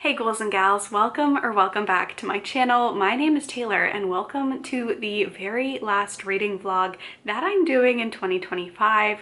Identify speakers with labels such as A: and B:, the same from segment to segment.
A: Hey ghouls and gals, welcome back to my channel. My name is Taylor and welcome to the very last reading vlog that I'm doing in 2025.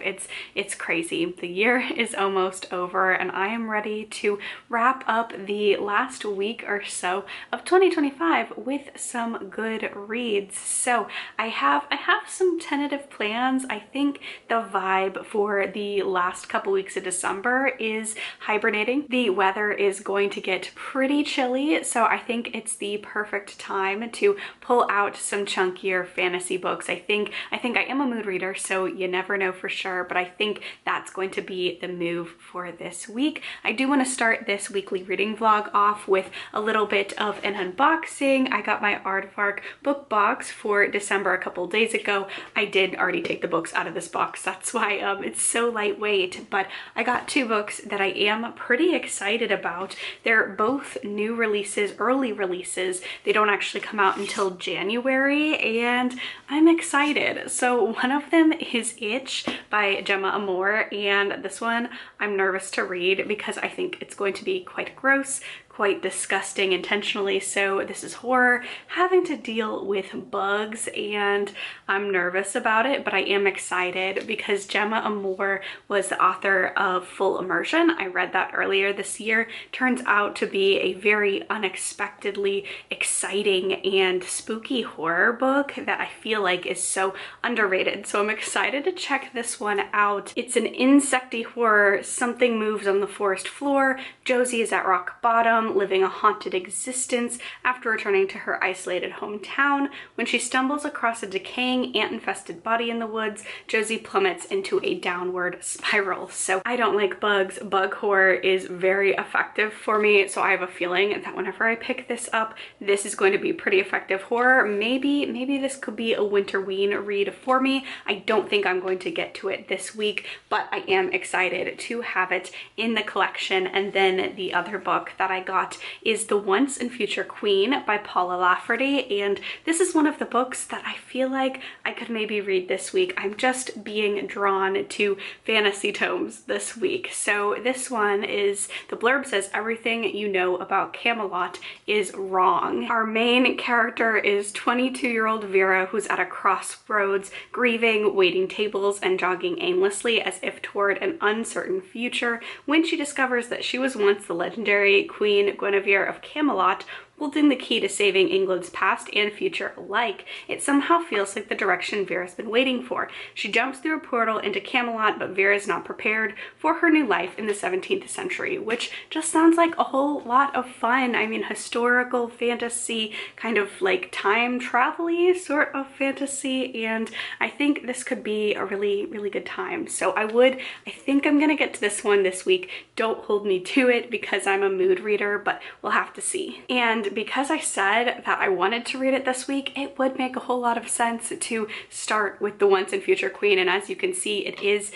A: It's crazy. The year is almost over and I am ready to wrap up the last week or so of 2025 with some good reads. So I have some tentative plans. I think the vibe for the last couple weeks of December is hibernating. The weather is going to get pretty chilly, so I think it's the perfect time to pull out some chunkier fantasy books. I think I am a mood reader, so you never know for sure, but I think that's going to be the move for this week. I do want to start this weekly reading vlog off with a little bit of an unboxing. I got my Aardvark book box for December a couple days ago. I did already take the books out of this box, that's why it's so lightweight, but I got two books that I am pretty excited about. They're both new releases, early releases. They don't actually come out until January and I'm excited. So one of them is Itch by Gemma Amor, and this one I'm nervous to read because I think it's going to be quite gross, quite disgusting intentionally. So this is horror having to deal with bugs and I'm nervous about it, but I am excited because Gemma Amor was the author of Full Immersion. I read that earlier this year. Turns out to be a very unexpectedly exciting and spooky horror book that I feel like is so underrated. So I'm excited to check this one out. It's an insecty horror. Something moves on the forest floor. Josie is at rock bottom, living a haunted existence after returning to her isolated hometown. When she stumbles across a decaying ant-infested body in the woods, Josie plummets into a downward spiral. So I don't like bugs. Bug horror is very effective for me, so I have a feeling that whenever I pick this up, this is going to be pretty effective horror. Maybe this could be a winterween read for me. I don't think I'm going to get to it this week, but I am excited to have it in the collection. And then the other book that I got is The Once and Future Queen by Paula Lafferty, and this is one of the books that I feel like I could maybe read this week. I'm just being drawn to fantasy tomes this week. So this one is, the blurb says, everything you know about Camelot is wrong. Our main character is 22-year-old Vera, who's at a crossroads, grieving, waiting tables, and jogging aimlessly as if toward an uncertain future when she discovers that she was once the legendary Queen Guinevere of Camelot, holding the key to saving England's past and future alike. It somehow feels like the direction Vera's been waiting for. She jumps through a portal into Camelot, but Vera's not prepared for her new life in the 17th century, which just sounds like a whole lot of fun. I mean, historical fantasy, kind of like time travel-y sort of fantasy, and I think this could be a really, really good time. So I think I'm gonna get to this one this week. Don't hold me to it because I'm a mood reader, but we'll have to see. And because I said that I wanted to read it this week, it would make a whole lot of sense to start with The Once and Future Queen, and as you can see, it is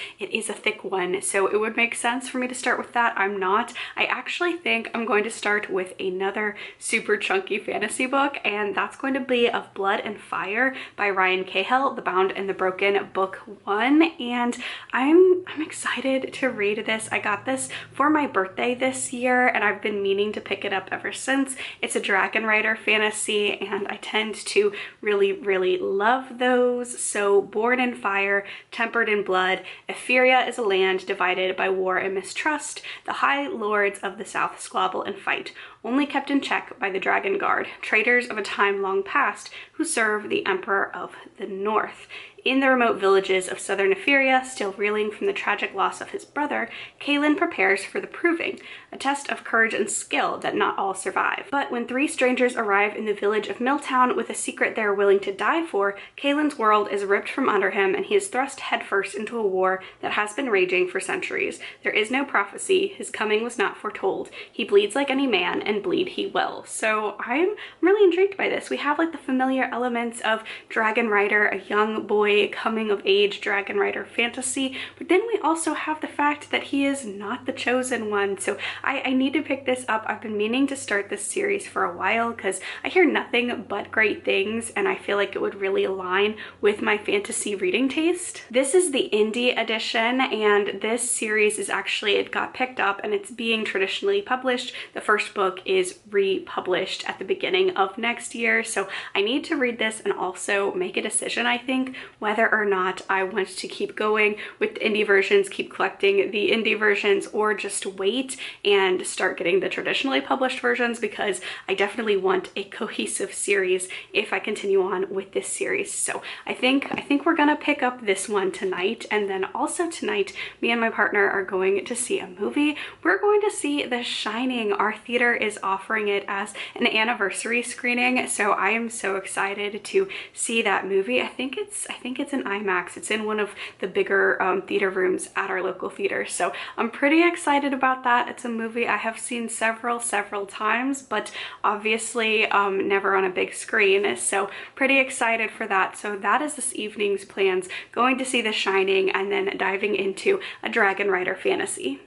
A: a thick one, so it would make sense for me to start with that. I'm not. I actually think I'm going to start with another super chunky fantasy book, and that's going to be Of Blood and Fire by Ryan Cahill, The Bound and the Broken, Book 1, and I'm excited to read this. I got this for my birthday this year, and I've been meaning to pick it up ever since. It's a dragon rider fantasy and I tend to really love those. So Born in Fire, Tempered in Blood, Etheria is a land divided by war and mistrust. The high lords of the south squabble and fight, only kept in check by the Dragon Guard, traitors of a time long past who serve the Emperor of the North. In the remote villages of southern Etheria, still reeling from the tragic loss of his brother, Cahill prepares for the proving, a test of courage and skill that not all survive. But when three strangers arrive in the village of Milltown with a secret they are willing to die for, Cahill's world is ripped from under him and he is thrust headfirst into a war that has been raging for centuries. There is no prophecy, his coming was not foretold. He bleeds like any man, and bleed he will. So I'm really intrigued by this. We have like the familiar elements of dragon rider, a young boy coming of age dragon rider fantasy, but then we also have the fact that he is not the chosen one. So I need to pick this up. I've been meaning to start this series for a while because I hear nothing but great things and I feel like it would really align with my fantasy reading taste. This is the indie edition, and this series is actually, it got picked up and it's being traditionally published. The first book is republished at the beginning of next year. So I need to read this and also make a decision, I think, whether or not I want to keep going with the indie versions, keep collecting the indie versions, or just wait and start getting the traditionally published versions, because I definitely want a cohesive series if I continue on with this series. So I think we're gonna pick up this one tonight, and then also tonight me and my partner are going to see a movie. We're going to see The Shining. Our theater is offering it as an anniversary screening, so I am so excited to see that movie. I think it's in IMAX. It's in one of the bigger theater rooms at our local theater, so I'm pretty excited about that. It's a movie I have seen several times, but obviously never on a big screen, so pretty excited for that. So that is this evening's plans, going to see The Shining and then diving into a Dragon Rider fantasy.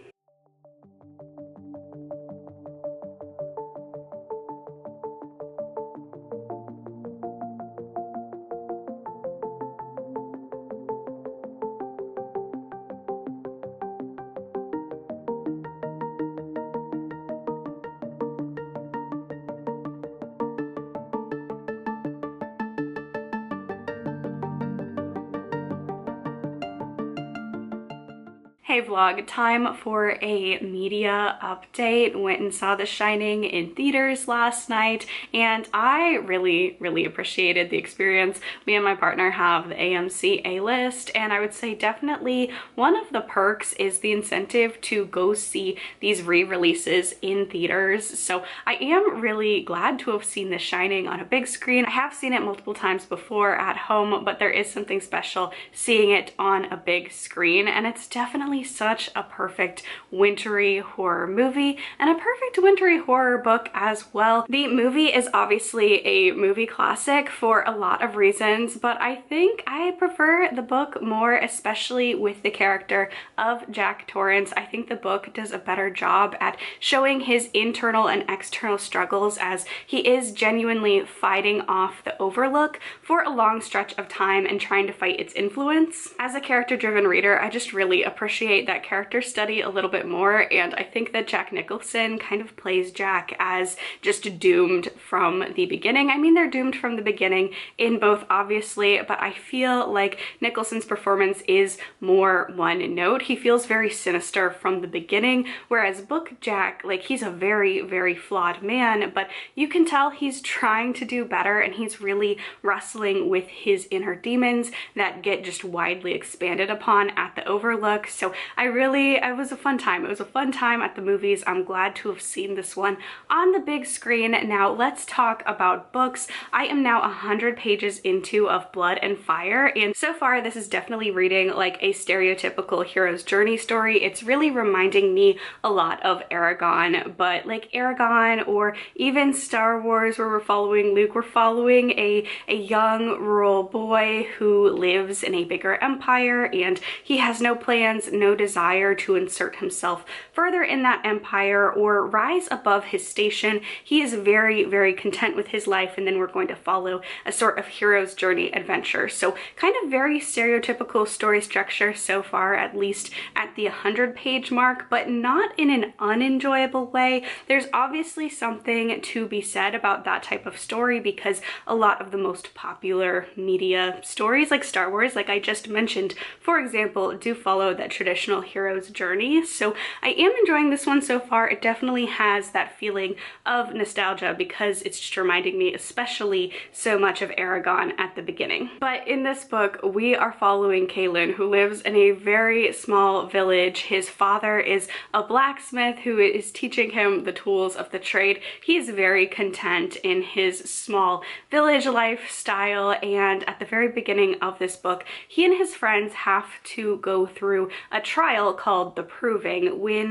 A: Hey vlog, time for a media update. Went and saw The Shining in theaters last night, and I really appreciated the experience. Me and my partner have the AMC A-list, and I would say definitely one of the perks is the incentive to go see these re-releases in theaters. So I am really glad to have seen The Shining on a big screen. I have seen it multiple times before at home, but there is something special seeing it on a big screen, and it's definitely such a perfect wintry horror movie and a perfect wintry horror book as well. The movie is obviously a movie classic for a lot of reasons, but I think I prefer the book more, especially with the character of Jack Torrance. I think the book does a better job at showing his internal and external struggles, as he is genuinely fighting off the Overlook for a long stretch of time and trying to fight its influence. As a character-driven reader, I just really appreciate that character study a little bit more, and I think that Jack Nicholson kind of plays Jack as just doomed from the beginning. I mean, they're doomed from the beginning in both, obviously, but I feel like Nicholson's performance is more one note. He feels very sinister from the beginning, whereas book Jack, like, he's a very flawed man, but you can tell he's trying to do better, and he's really wrestling with his inner demons that get just widely expanded upon at the Overlook. So it was a fun time. It was a fun time at the movies. I'm glad to have seen this one on the big screen. Now let's talk about books. I am now 100 pages into Of Blood and Fire, and so far this is definitely reading like a stereotypical hero's journey story. It's really reminding me a lot of Aragon, but like Aragon or even Star Wars, where we're following Luke, we're following a young rural boy who lives in a bigger empire, and he has no plans, no desire to insert himself further in that empire or rise above his station. He is very content with his life, and then we're going to follow a sort of hero's journey adventure. So kind of very stereotypical story structure so far, at least at the 100-page mark, but not in an unenjoyable way. There's obviously something to be said about that type of story, because a lot of the most popular media stories, like Star Wars, like I just mentioned, for example, do follow that traditional hero's journey. So I am enjoying this one so far. It definitely has that feeling of nostalgia, because it's just reminding me especially so much of Aragon at the beginning. But in this book, we are following Cahill, who lives in a very small village. His father is a blacksmith who is teaching him the tools of the trade. He is very content in his small village lifestyle, and at the very beginning of this book, he and his friends have to go through a trial called The Proving. When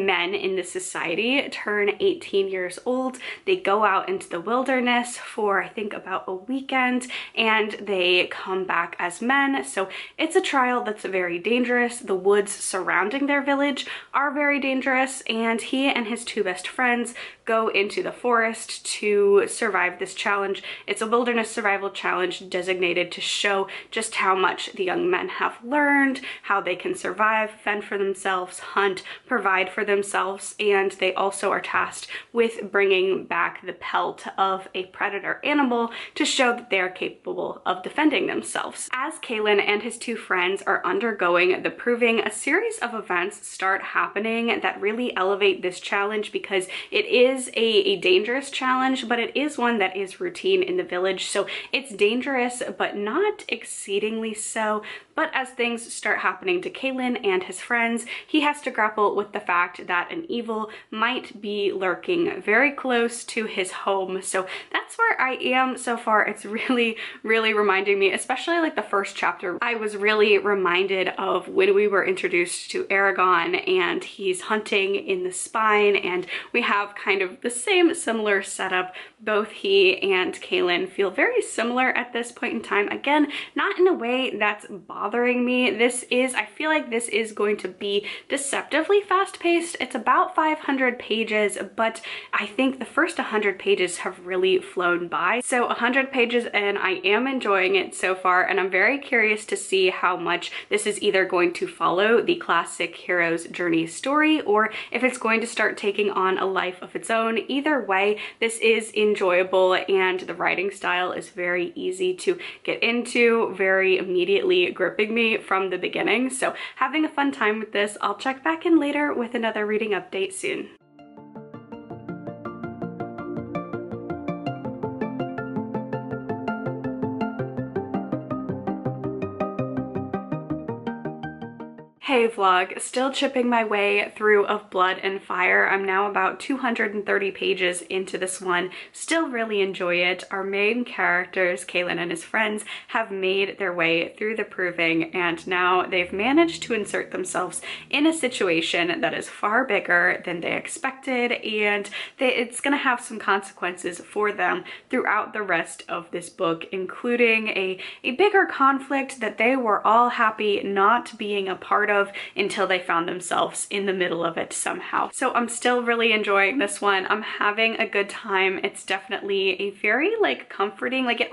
A: men in the society turn 18 years old, they go out into the wilderness for I think about a weekend, and they come back as men. So it's a trial that's very dangerous. The woods surrounding their village are very dangerous, and he and his two best friends go into the forest to survive this challenge. It's a wilderness survival challenge designated to show just how much the young men have learned, how they can survive, fend for themselves, hunt, provide for themselves, and they also are tasked with bringing back the pelt of a predator animal to show that they are capable of defending themselves. As Cahill and his two friends are undergoing the proving, a series of events start happening that really elevate this challenge because it is a dangerous challenge, but it is one that is routine in the village. So it's dangerous, but not exceedingly so. But as things start happening to Cahill and his friends, he has to grapple with the fact that an evil might be lurking very close to his home. So that's where I am so far. It's really, really reminding me, especially like the first chapter, I was really reminded of when we were introduced to Aragon and he's hunting in the spine, and we have kind of the same similar setup. Both he and Cahill feel very similar at this point in time. Again, not in a way that's bothering me. I feel like this is going to be deceptively fast-paced. It's about 500 pages, but I think the first 100 pages have really flown by. So 100 pages in, I am enjoying it so far, and I'm very curious to see how much this is either going to follow the classic hero's journey story or if it's going to start taking on a life of its own. Either way, this is enjoyable, and the writing style is very easy to get into, very immediately gripping me from the beginning. So having a fun time with this. I'll check back in later with another reading update soon. Hey vlog, still chipping my way through Of Blood and Fire. I'm now about 230 pages into this one. Still really enjoy it. Our main characters, Cahill and his friends, have made their way through the proving, and now they've managed to insert themselves in a situation that is far bigger than they expected, and it's gonna have some consequences for them throughout the rest of this book, including a bigger conflict that they were all happy not being a part of until they found themselves in the middle of it somehow. So I'm still really enjoying this one. I'm having a good time. It's definitely a very like comforting, like it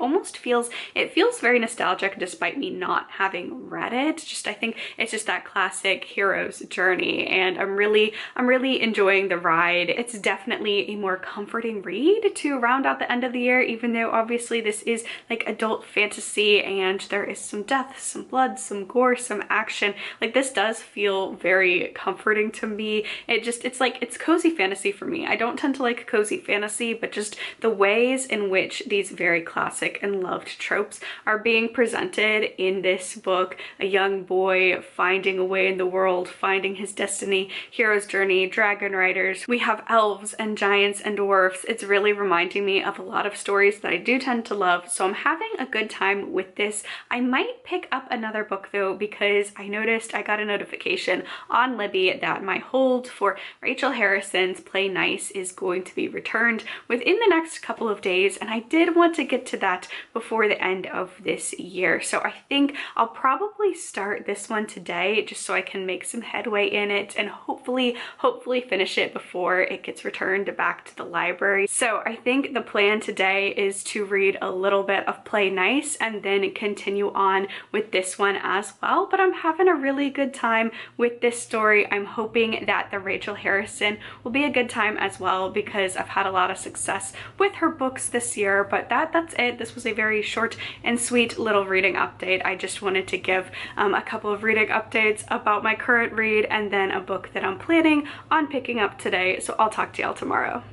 A: feels very nostalgic despite me not having read it. I think it's just that classic hero's journey, and I'm really enjoying the ride. It's definitely a more comforting read to round out the end of the year, even though obviously this is like adult fantasy and there is some death, some blood, some gore, some action. Like this does feel very comforting to me. It's cozy fantasy for me. I don't tend to like cozy fantasy, but just the ways in which these very classic and loved tropes are being presented in this book. A young boy finding a way in the world, finding his destiny, hero's journey, dragon riders. We have elves and giants and dwarfs. It's really reminding me of a lot of stories that I do tend to love, so I'm having a good time with this. I might pick up another book though, because I noticed I got a notification on Libby that my hold for Rachel Harrison's Play Nice is going to be returned within the next couple of days, and I did want to get to that before the end of this year. So I think I'll probably start this one today just so I can make some headway in it and hopefully finish it before it gets returned back to the library. So I think the plan today is to read a little bit of Play Nice and then continue on with this one as well, but I'm having a really good time with this story. I'm hoping that the Rachel Harrison will be a good time as well, because I've had a lot of success with her books this year. But that's it. This was a very short and sweet little reading update. I just wanted to give a couple of reading updates about my current read and then a book that I'm planning on picking up today. So I'll talk to y'all tomorrow.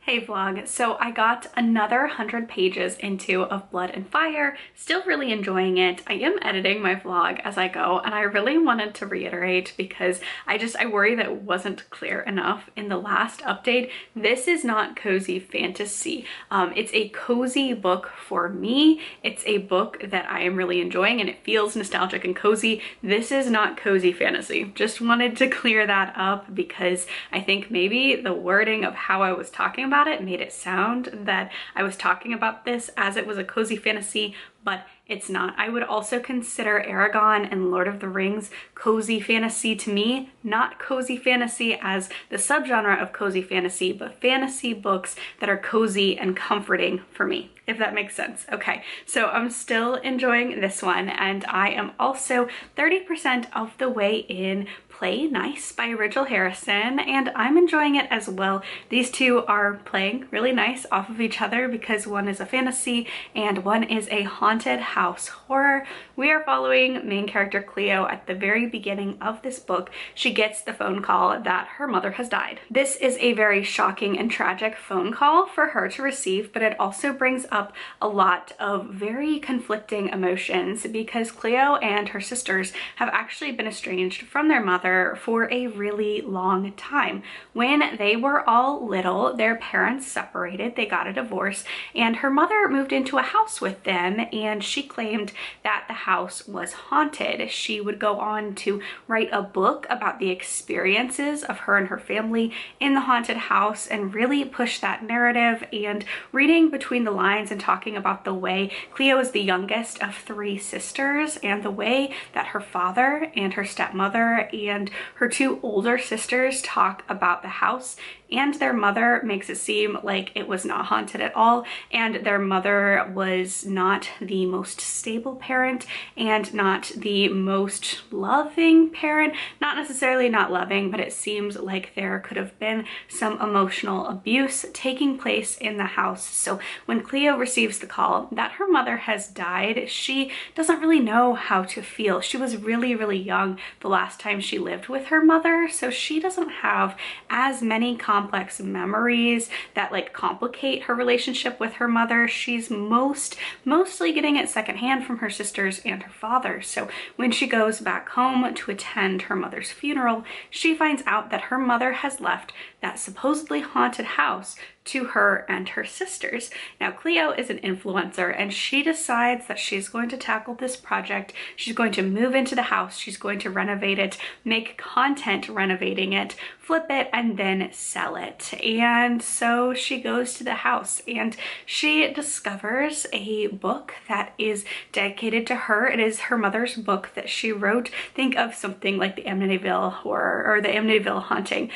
A: Hey vlog, so I got another 100 pages into Of Blood and Fire, still really enjoying it. I am editing my vlog as I go, and I really wanted to reiterate because I worry that it wasn't clear enough in the last update. This is not cozy fantasy. It's a cozy book for me. It's a book that I am really enjoying and it feels nostalgic and cozy. This is not cozy fantasy. Just wanted to clear that up because I think maybe the wording of how I was talking about about it made it sound that I was talking about this as it was a cozy fantasy, but it's not. I would also consider Aragon and Lord of the Rings cozy fantasy to me, not cozy fantasy as the subgenre of cozy fantasy, but fantasy books that are cozy and comforting for me, if that makes sense. Okay, so I'm still enjoying this one, and I am also 30% of the way in Play Nice by Rachel Harrison, and I'm enjoying it as well. These two are playing really nice off of each other because one is a fantasy and one is a haunted house horror. We are following main character Cleo at the very beginning of this book. She gets the phone call that her mother has died. This is a very shocking and tragic phone call for her to receive, but it also brings up a lot of very conflicting emotions because Cleo and her sisters have actually been estranged from their mother for a really long time. When they were all little, their parents separated, they got a divorce, and her mother moved into a house with them, and she claimed that the house was haunted. She would go on to write a book about the experiences of her and her family in the haunted house and really push that narrative, and reading between the lines and talking about the way Cleo is the youngest of 3 sisters and the way that her father and her stepmother and her 2 older sisters talk about the house and their mother makes it seem like it was not haunted at all, and their mother was not the most stable parent and not the most loving parent. Not necessarily not loving, but it seems like there could have been some emotional abuse taking place in the house. So when Cleo receives the call that her mother has died, she doesn't really know how to feel. She was really, really young the last time she lived with her mother, so she doesn't have as many complex memories that like complicate her relationship with her mother. She's mostly getting it secondhand from her sisters and her father. So when she goes back home to attend her mother's funeral, she finds out that her mother has left that supposedly haunted house to her and her sisters. Now Cleo is an influencer and she decides that she's going to tackle this project. She's going to move into the house, she's going to renovate it, make content renovating it, flip it, and then sell it. And so she goes to the house and she discovers a book that is dedicated to her. It is her mother's book that she wrote. Think of something like the Amityville horror or the Amityville haunting,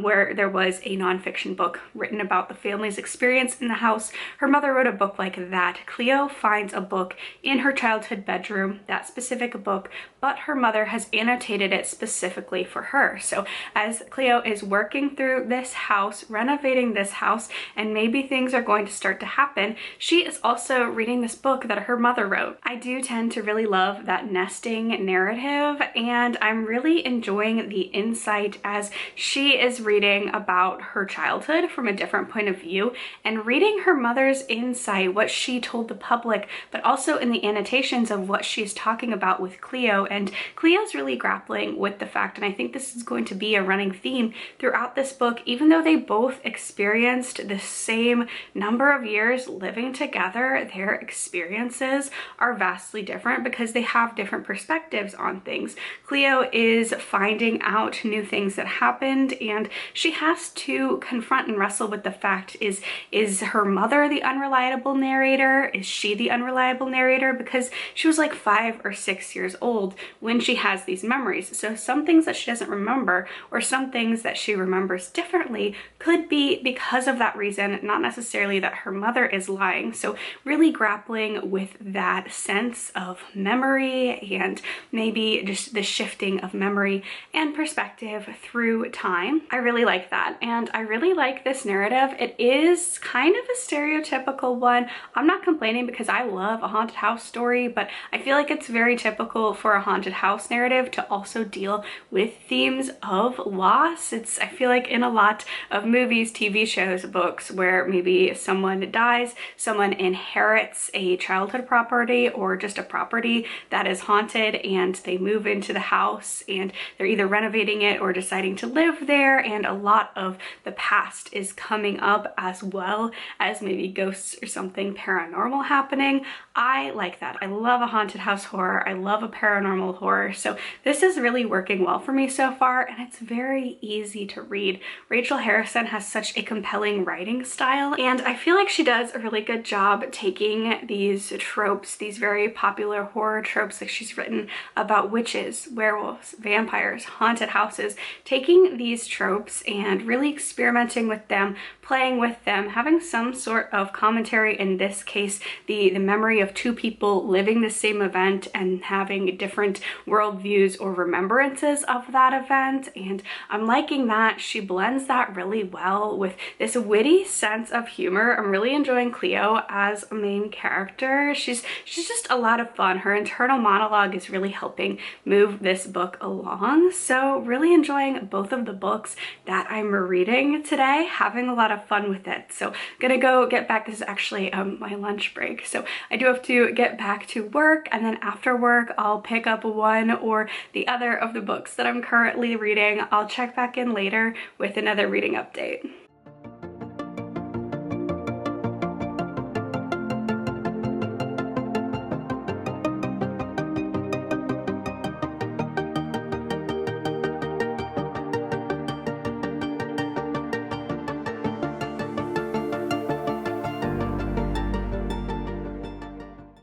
A: where there was a nonfiction book written about the family's experience in the house. Her mother wrote a book like that. Cleo finds a book in her childhood bedroom, that specific book, but her mother has annotated it specifically for her. So as Cleo is working through this house, renovating this house, and maybe things are going to start to happen, she is also reading this book that her mother wrote. I do tend to really love that nesting narrative, and I'm really enjoying the insight as she is reading about her childhood from a different point of view and reading her mother's insight, what she told the public, but also in the annotations of what she's talking about with Cleo. And Cleo's really grappling with the fact, and I think this is going to be a running theme throughout this book, even though they both experienced the same number of years living together, their experiences are vastly different because they have different perspectives on things. Cleo is finding out new things that happened, and she has to confront and wrestle with the fact, is her mother the unreliable narrator? Is she the unreliable narrator? Because she was like 5 or 6 years old when she has these memories. So some things that she doesn't remember, or some things that she remembers differently, could be because of that reason, not necessarily that her mother is lying. So really grappling with that sense of memory and maybe just the shifting of memory and perspective through time. I really like that, and I really like this narrative. It is kind of a stereotypical one. I'm not complaining because I love a haunted house story, but I feel like it's very typical for a haunted house narrative to also deal with themes of loss. I feel like in a lot of movies, TV shows, books where maybe someone dies, someone inherits a childhood property or just a property that is haunted, and they move into the house and they're either renovating it or deciding to live there, and a lot of the past is coming up as well as maybe ghosts or something paranormal happening. I like that. I love a haunted house horror. I love a paranormal horror. So this is really working well for me so far, and it's very easy to read. Rachel Harrison has such a compelling writing style, and I feel like she does a really good job taking these tropes, these very popular horror tropes, like she's written about witches, werewolves, vampires, haunted houses, taking these tropes and really experimenting with them, playing with them, having some sort of commentary, in this case, the memory of two people living the same event and having different worldviews or remembrances of that event. And I'm liking that. She blends that really well with this witty sense of humor. I'm really enjoying Cleo as a main character. She's just a lot of fun. Her internal monologue is really helping move this book along. So really enjoying both of the books that I'm reading today, having a lot of fun with it. So gonna go get back. This is actually my lunch break, so I do have to get back to work, and then after work I'll pick up one or the other of the books that I'm currently reading. I'll check back in later with another reading update.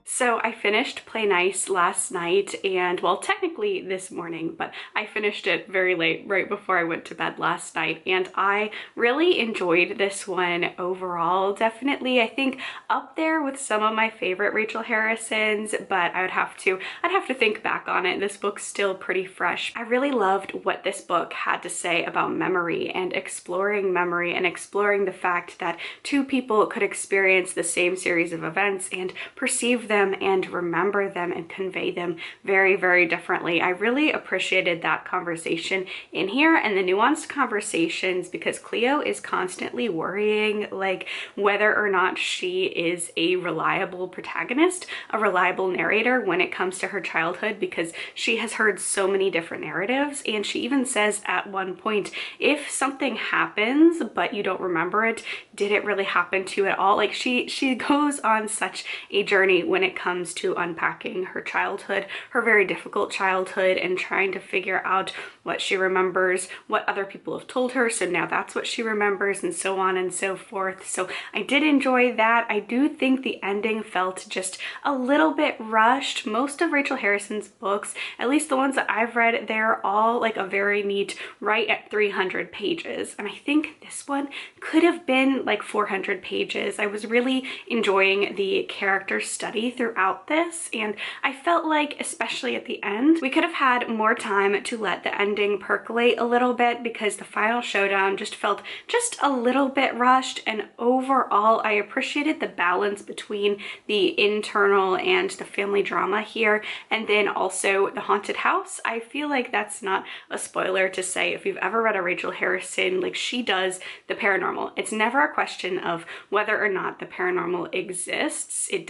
A: So I finished Play Nice last night, and well, technically this morning, but I finished it very late, right before I went to bed last night, and I really enjoyed this one overall. Definitely, I think up there with some of my favorite Rachel Harrisons, but I'd have to think back on it. This book's still pretty fresh. I really loved what this book had to say about memory and exploring the fact that two people could experience the same series of events and perceive them and remember them and convey them very, very differently. I really appreciated that conversation in here and the nuanced conversations, because Cleo is constantly worrying like whether or not she is a reliable protagonist, a reliable narrator when it comes to her childhood, because she has heard so many different narratives. And she even says at one point, if something happens but you don't remember it, did it really happen to you at all? Like she goes on such a journey when it comes to unpacking her childhood, her very difficult childhood, and trying to figure out what she remembers, what other people have told her, so now that's what she remembers, and so on and so forth. So I did enjoy that. I do think the ending felt just a little bit rushed. Most of Rachel Harrison's books, at least the ones that I've read, they're all like a very neat, right at 300 pages. And I think this one could have been like 400 pages. I was really enjoying the character study throughout this, and I felt like, especially at the end, we could have had more time to let the ending percolate a little bit, because the final showdown just felt just a little bit rushed. And overall, I appreciated the balance between the internal and the family drama here, and then also the haunted house. I feel like that's not a spoiler to say, if you've ever read a Rachel Harrison, like she does the paranormal. It's never a question of whether or not the paranormal exists. It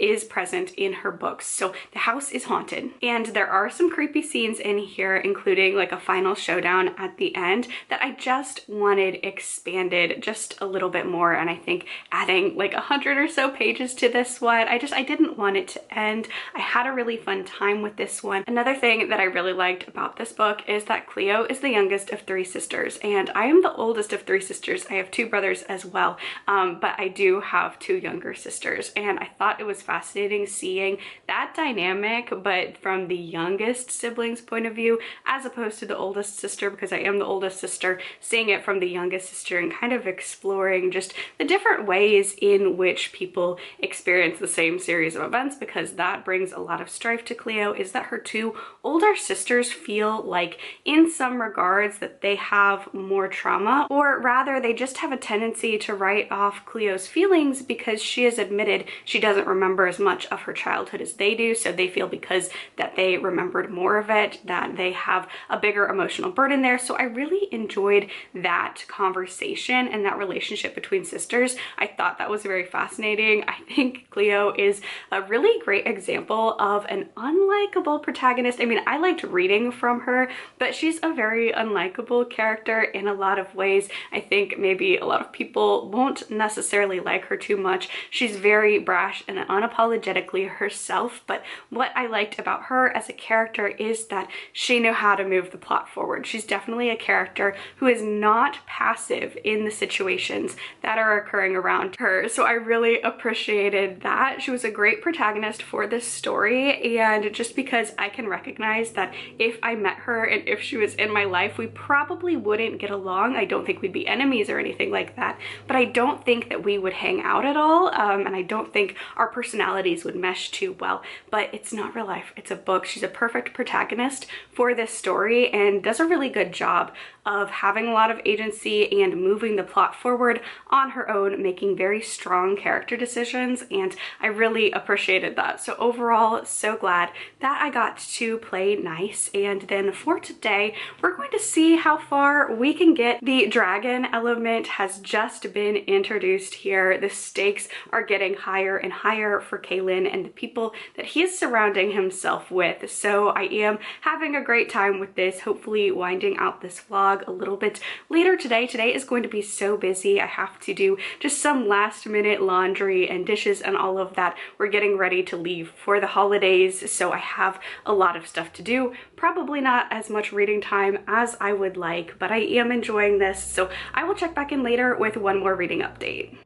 A: is present in her books. So the house is haunted, and there are some creepy scenes in here, including like a final showdown at the end, that I just wanted expanded just a little bit more. And I think adding like 100 or so pages to this one, I didn't want it to end. I had a really fun time with this one. Another thing that I really liked about this book is that Cleo is the youngest of three sisters, and I am the oldest of three sisters. I have two brothers as well, but I do have two younger sisters, and I thought it was fascinating seeing that dynamic, but from the youngest sibling's point of view as opposed to the oldest sister, because I am the oldest sister, seeing it from the youngest sister and kind of exploring just the different ways in which people experience the same series of events, because that brings a lot of strife to Cleo, is that her two older sisters feel like in some regards that they have more trauma, or rather they just have a tendency to write off Cleo's feelings because she has admitted she doesn't remember remember as much of her childhood as they do, so they feel because that they remembered more of it, that they have a bigger emotional burden there. So I really enjoyed that conversation and that relationship between sisters. I thought that was very fascinating. I think Cleo is a really great example of an unlikable protagonist. I mean, I liked reading from her, but she's a very unlikable character in a lot of ways. I think maybe a lot of people won't necessarily like her too much. She's very brash and unapologetically herself, but what I liked about her as a character is that she knew how to move the plot forward. She's definitely a character who is not passive in the situations that are occurring around her. So I really appreciated that. She was a great protagonist for this story, and just because I can recognize that if I met her and if she was in my life, we probably wouldn't get along. I don't think we'd be enemies or anything like that, but I don't think that we would hang out at all, and I don't think our personalities would mesh too well. But it's not real life, it's a book. She's a perfect protagonist for this story and does a really good job of having a lot of agency and moving the plot forward on her own, making very strong character decisions, and I really appreciated that. So overall, so glad that I got to play nice. And then for today, we're going to see how far we can get. The dragon element has just been introduced here. The stakes are getting higher and higher for Cahill and the people that he is surrounding himself with. So I am having a great time with this, hopefully winding out this vlog a little bit later today. Today is going to be so busy. I have to do just some last minute laundry and dishes and all of that. We're getting ready to leave for the holidays, so I have a lot of stuff to do. Probably not as much reading time as I would like, but I am enjoying this, so I will check back in later with one more reading update.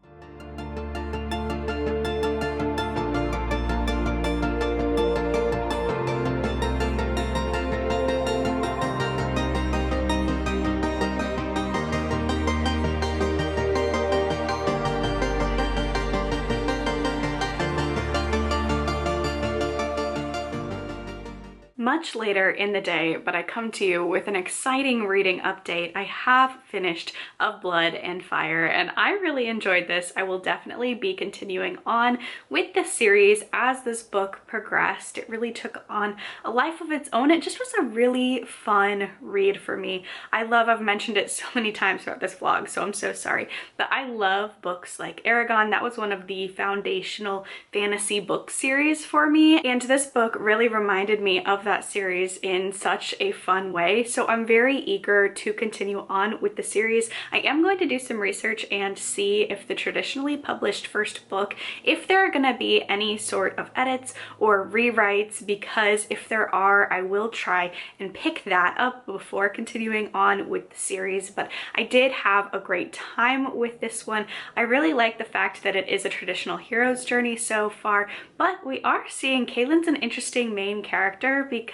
A: Much later in the day, but I come to you with an exciting reading update. I have finished Of Blood and Fire, and I really enjoyed this. I will definitely be continuing on with this series as this book progressed. It really took on a life of its own. It just was a really fun read for me. I've mentioned it so many times throughout this vlog, so I'm so sorry, but I love books like Aragon. That was one of the foundational fantasy book series for me, and this book really reminded me of that series in such a fun way. So I'm very eager to continue on with the series. I am going to do some research and see if the traditionally published first book, if there are going to be any sort of edits or rewrites, because if there are, I will try and pick that up before continuing on with the series. But I did have a great time with this one. I really like the fact that it is a traditional hero's journey so far, but we are seeing Cahill's an interesting main character because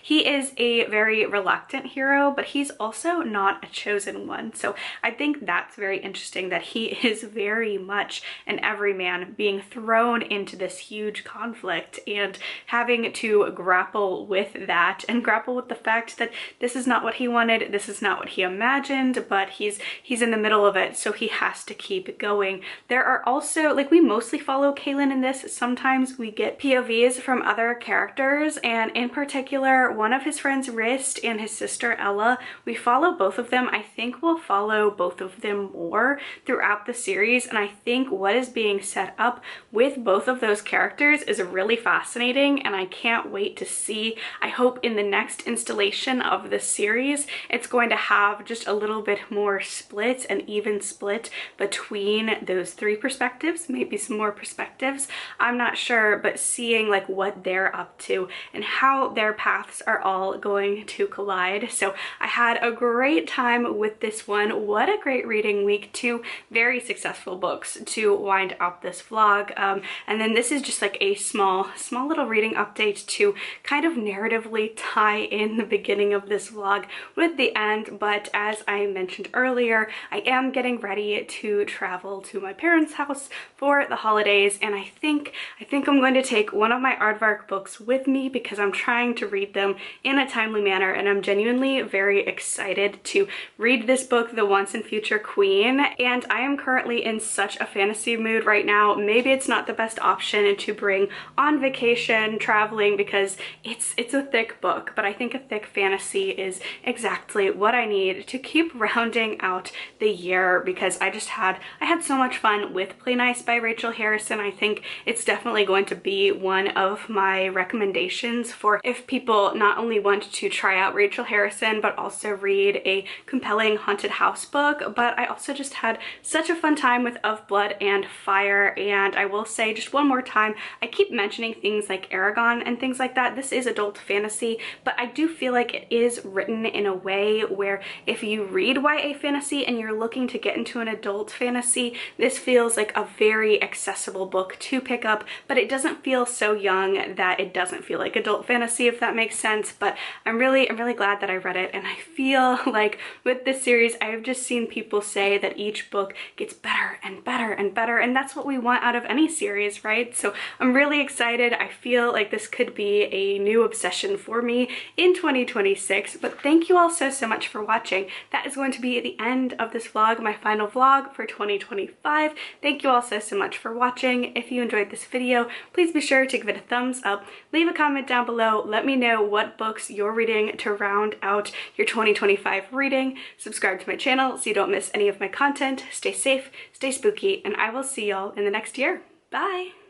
A: he is a very reluctant hero, but he's also not a chosen one. So I think that's very interesting that he is very much an everyman being thrown into this huge conflict and having to grapple with that and grapple with the fact that this is not what he wanted, this is not what he imagined, but he's in the middle of it, so he has to keep going. There are also, like, we mostly follow Cahill in this. Sometimes we get POVs from other characters, and in particular one of his friends Rist and his sister Ella, we follow both of them. I think we'll follow both of them more throughout the series, and I think what is being set up with both of those characters is really fascinating, and I can't wait to see. I hope in the next installation of this series it's going to have just a little bit more split, an even split between those three perspectives, maybe some more perspectives, I'm not sure, but seeing like what they're up to and how their paths are all going to collide. So I had a great time with this one. What a great reading week. Two very successful books to wind out this vlog, and then this is just like a small little reading update to kind of narratively tie in the beginning of this vlog with the end. But as I mentioned earlier, I am getting ready to travel to my parents' house for the holidays, and I think I'm going to take one of my Aardvark books with me because I'm trying trying to read them in a timely manner, and I'm genuinely very excited to read this book, The Once and Future Queen. And I am currently in such a fantasy mood right now. Maybe it's not the best option to bring on vacation, traveling, because it's a thick book, but I think a thick fantasy is exactly what I need to keep rounding out the year, because I had so much fun with Play Nice by Rachel Harrison. I think it's definitely going to be one of my recommendations for if people not only want to try out Rachel Harrison but also read a compelling haunted house book. But I also just had such a fun time with Of Blood and Fire, and I will say just one more time, I keep mentioning things like Aragon and things like that. This is adult fantasy, but I do feel like it is written in a way where if you read YA fantasy and you're looking to get into an adult fantasy, this feels like a very accessible book to pick up, but it doesn't feel so young that it doesn't feel like adult fantasy, if that makes sense. But I'm really glad that I read it, and I feel like with this series, I've just seen people say that each book gets better and better and better, and that's what we want out of any series, right? So I'm really excited. I feel like this could be a new obsession for me in 2026. But thank you all so much for watching. That is going to be the end of this vlog, my final vlog for 2025. Thank you all so much for watching. If you enjoyed this video, please be sure to give it a thumbs up, leave a comment down below, let me know what books you're reading to round out your 2025 reading, subscribe to my channel so you don't miss any of my content, stay safe, stay spooky, and I will see y'all in the next year. Bye!